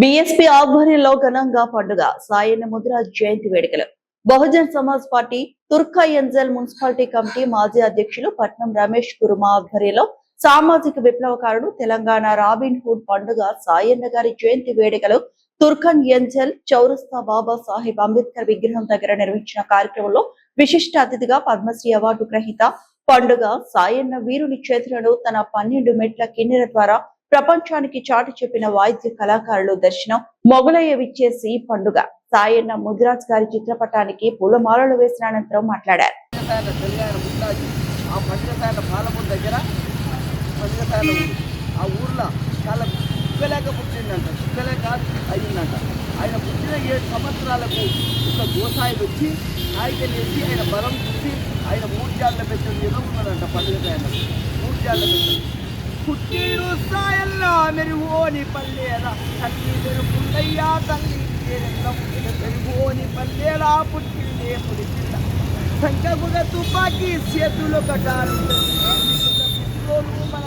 BSP ఆధ్వర్యంలో ఘనంగా పండుగ సాయన్న ముద్రాజ్ జయంతి వేడుకలు. Bahujan Samaj party Turkayamjal municipality committee మాజీ అధ్యక్షులు పట్నం రమేష్ కుర్మా ఆధ్వర్యంలో సామాజిక విప్లవకారుడు తెలంగాణ రాబిన్ హుడ్ పండుగ సాయన్న గారి జయంతి వేడుకలు తుర్కన్ ఎంజల్ చౌరస్తా బాబా సాహెబ్ అంబేద్కర్ విగ్రహం దగ్గర నిర్వహించిన కార్యక్రమంలో విశిష్ట అతిథిగా పద్మశ్రీ అవార్డు గ్రహీత పండుగ సాయన్న వీరుని చేతులను తన 12 మెట్ల కిన్నెర ద్వారా ప్రపంచానికి చాటి చెప్పిన వాయిద్య కళాకారులు దర్శనం మొగలయ్య విచ్చేసి పండుగ సాయన్న ముద్రాజ్ గారి చిత్రపటానికి పూలమాలలు వేసిన అనంతరం మాట్లాడారు. ఆయన పుట్టిన 7 సంవత్సరాలకు ఒక గోసాయి వచ్చి కాయికలేసి ఆయన బలం చూసి ఆయన 3 జాళ్ళ పెద్దలు ఏదో ఉన్నాడంట. పండుగ ఆయన 3 జాళ్ళ పెద్దలు పుట్టిరు సాయల్లో మెరుగోని పల్లెరా తల్లి మెరుగుండయ్యా తల్లి మెరుగోని పల్లెరా పుట్టిందే పుడిపిల్ల సంఖ్యకుగ తుపాకీ చేతులు కట్టారు మన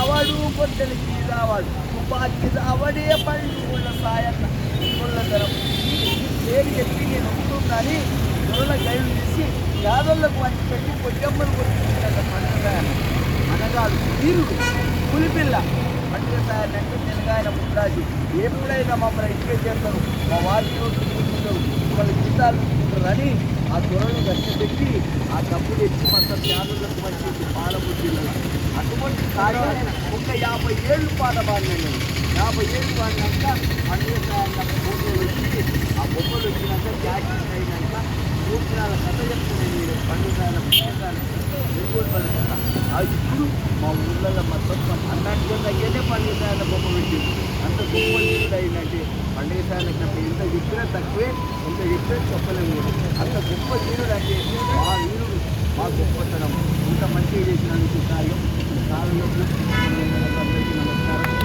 అవడు పొట్టెలకి రావాడు తుపాకీ అవడే పళ్ళు ఉన్న సాయన్న ఉన్న ధరం పేరు చెప్పి నేను వస్తుందని గొర్రెల గైడు చేసి యాదవులకు వచ్చి పెట్టి పొట్టమ్మలు కొట్టించాడు. పండుగ అనగాడు వీరుడు పులిపిల్ల పండుగ సాయనంటే తెలంగాణ ముద్రాజు ఎప్పుడైనా మమ్మల్ని ఇంటికే చేస్తారు మా వారికి కూర్చుంటారు వాళ్ళ జీతాలు తీసుకుంటారని ఆ దొరలు గట్టి ఆ డబ్బు తెచ్చి మొత్తం యాదవులకు మంచి పాలబుద్ధి అటువంటి కార్యం ఒక 50 ఏళ్ళు పాట పాడినాను. 50 ఏళ్ళు పాడినాక పండుగ సాయన్న ఫోటోలు వచ్చి ఆ బొమ్మలు వచ్చినాక జాకెట్ అయినాక సూచనాల కథ చెప్తున్నాయి. పండుగ అది ఇప్పుడు మా ఊళ్ళలో మొత్తం అన్నట్టుగా అయ్యేదే పండుగ సాయన్న బొమ్మ పెట్టింది. అంత గొప్ప అయిందంటే పండుగ సాయన్న కంటే ఎంత చెప్పినా తక్కువే, ఎంత చెప్పినా చెప్పలేము. అంత గొప్ప వీరుడు అంటే మా వీరుడు మా గొప్పతనం ఇంత మంచిగా చేసినందుకు కార్యం కాలంలో